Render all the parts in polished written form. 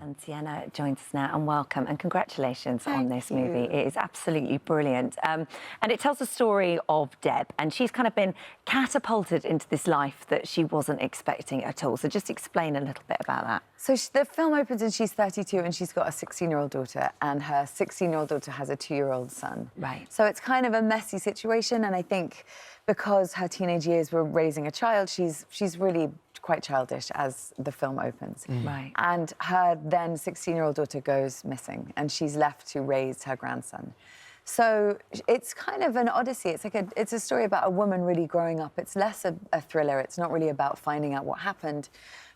And Sienna joins us now, and welcome and congratulations on this Thank you. movie. It is absolutely brilliant. And it tells the story of Deb, and she's kind of been catapulted into this life that she wasn't expecting at all. So just explain a little bit about that. So the film opens and she's 32 and she's got a 16-year-old daughter, and her 16-year-old daughter has a 2-year-old son. Right. So it's kind of a messy situation, and I think because her teenage years were raising a child, she's really quite childish as the film opens. Right. And her then 16-year-old daughter goes missing, and she's left to raise her grandson. So it's kind of an odyssey. It's a story about a woman really growing up. It's less a thriller. It's not really about finding out what happened,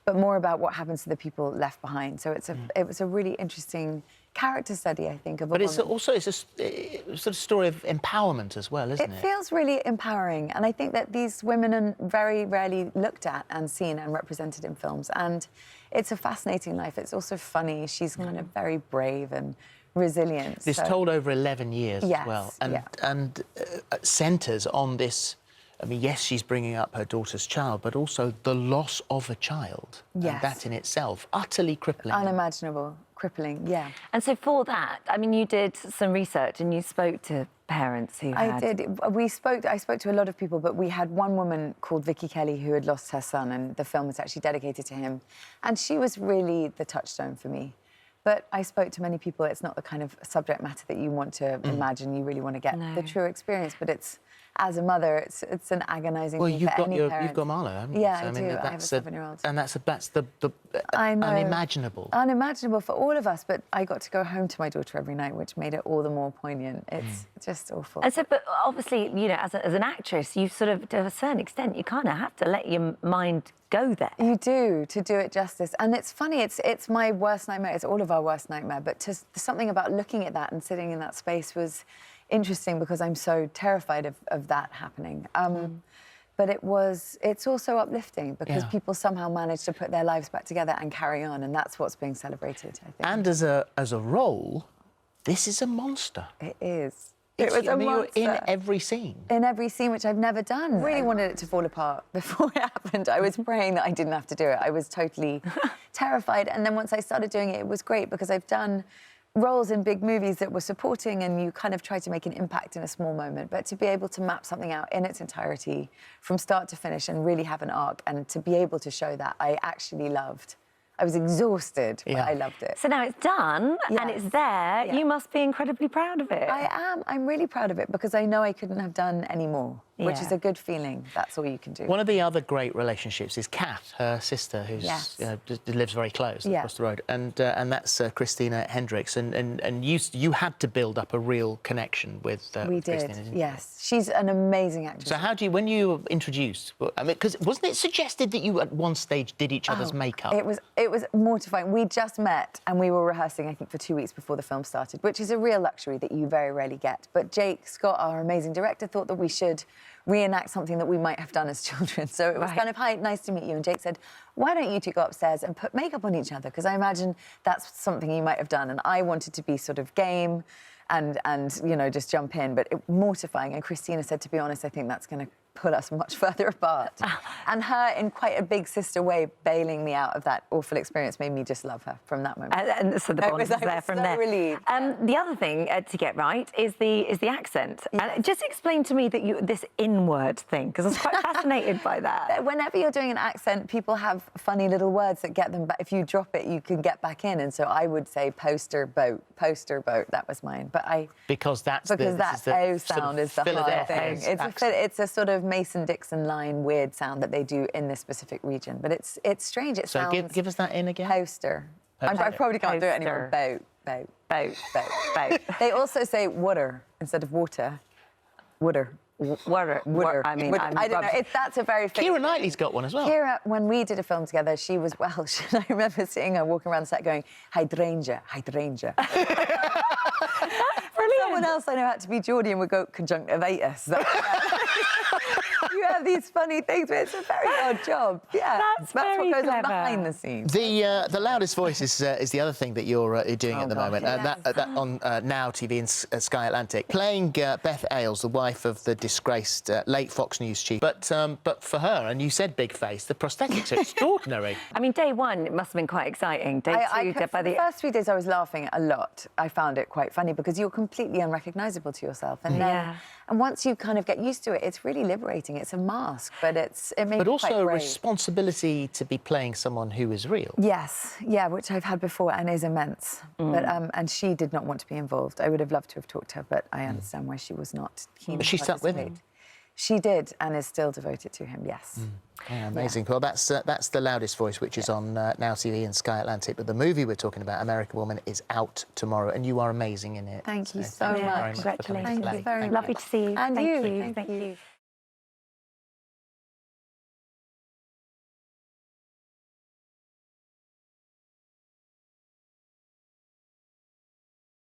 but more about what happens to the people left behind. So it was a really interesting character study, I think, of a woman. But it's a sort of story of empowerment as well, isn't it? It feels really empowering, and I think that these women are very rarely looked at and seen and represented in films, and it's a fascinating life. It's also funny. She's kind of very brave and resilient. This told over 11 years as well, and centres on this. I mean, yes, she's bringing up her daughter's child, but also the loss of a child. Yes. And that in itself, utterly crippling. Unimaginable, crippling, yeah. And so for that, I mean, you did some research and you spoke to parents who had... I did. I spoke to a lot of people, but we had one woman called Vicky Kelly who had lost her son, and the film was actually dedicated to him. And she was really the touchstone for me. But I spoke to many people. It's not the kind of subject matter that you want to imagine. You really want to get the true experience, but it's... As a mother, it's an agonising thing for any parent. You've got Marlo, haven't you? Yeah, so, I do. I have a 7-year-old. And that's the I know. unimaginable. Unimaginable for all of us, but I got to go home to my daughter every night, which made it all the more poignant. It's just awful. And so, but obviously, you know, as an actress, you sort of, to a certain extent, you kind of have to let your mind go there. You do, to do it justice. And it's funny, it's my worst nightmare. It's all of our worst nightmare. But something about looking at that and sitting in that space was interesting, because I'm so terrified of that happening. But it's also uplifting, because people somehow manage to put their lives back together and carry on, and that's what's being celebrated, I think. And as a role, this is a monster. It is. It was a monster. You're in every scene. In every scene, which I've never done. I really wanted it to fall apart before it happened. I was praying that I didn't have to do it. I was totally terrified. And then once I started doing it, it was great, because I've done roles in big movies that were supporting, and you kind of try to make an impact in a small moment. But to be able to map something out in its entirety from start to finish and really have an arc, and to be able to show that, I actually loved. I was exhausted, but I loved it. So now it's done and it's there. You must be incredibly proud of it. I am. I'm really proud of it, because I know I couldn't have done any more, which is a good feeling. That's all you can do. One of the other great relationships is Kath, her sister, who's lives very close across the road, and that's Christina Hendricks. And you had to build up a real connection with we Christina. did. Yes, she's an amazing actress. So how do you, when you were introduced? I mean, because wasn't it suggested that you at one stage did each other's makeup? It was mortifying. We just met and we were rehearsing, I think, for 2 weeks before the film started, which is a real luxury that you very rarely get. But Jake Scott, our amazing director, thought that we should reenact something that we might have done as children. So it was kind of, hi, nice to meet you. And Jake said, why don't you two go upstairs and put makeup on each other? Because I imagine that's something you might have done. And I wanted to be sort of game and you know, just jump in, but mortifying. And Christina said, to be honest, I think that's going to put us much further apart. And her, in quite a big sister way, bailing me out of that awful experience made me just love her from that moment. And so the bond was there from there. Relieved. The other thing to get right is the accent. And just explain to me that this inward thing, because I was quite fascinated by that. Whenever you're doing an accent, people have funny little words that get them back. If you drop it, you can get back in. And so I would say poster boat. That was mine. But because that O sound is the hard thing. It's a sort of Mason-Dixon line weird sound that they do in this specific region. But it's strange. It sounds... So give us that in again. Poster. I probably can't do it anymore. Boat. They also say water instead of water. Water. I mean, I don't know. That's a very... Keira Knightley's got one as well. Keira, when we did a film together, she was Welsh. And I remember seeing her walking around the set going, hydrangea. Someone else I know had to be Geordie and would go conjunctivitis. You have these funny things, but it's a very odd job. Yeah, That's what very goes clever. on behind the scenes. The loudest voice is the other thing that you're doing at the gosh, moment, yes. that on Now TV and Sky Atlantic, playing Beth Ailes, the wife of the disgraced late Fox News chief. But for her, and you said big face, the prosthetics are extraordinary. I mean, day one, it must have been quite exciting. Day two, For the first 3 days, I was laughing a lot. I found it quite funny because you're completely unrecognisable to yourself, and then, and once you kind of get used to it, it's really liberating. It's a mask, but it made But me also quite a brave. responsibility to be playing someone who is real. Yes, yeah, which I've had before and is immense. But and she did not want to be involved. I would have loved to have talked to her, but I understand why she was not keen. But she stuck with him. She did, and is still devoted to him. Yes. Yeah, amazing. Well, that's The Loudest Voice, which is on Now TV and Sky Atlantic. But the movie we're talking about, American Woman, is out tomorrow, and you are amazing in it. Thank you so much. Congratulations. Thank you very much. Lovely to see you. And Thank you. you. Thank you.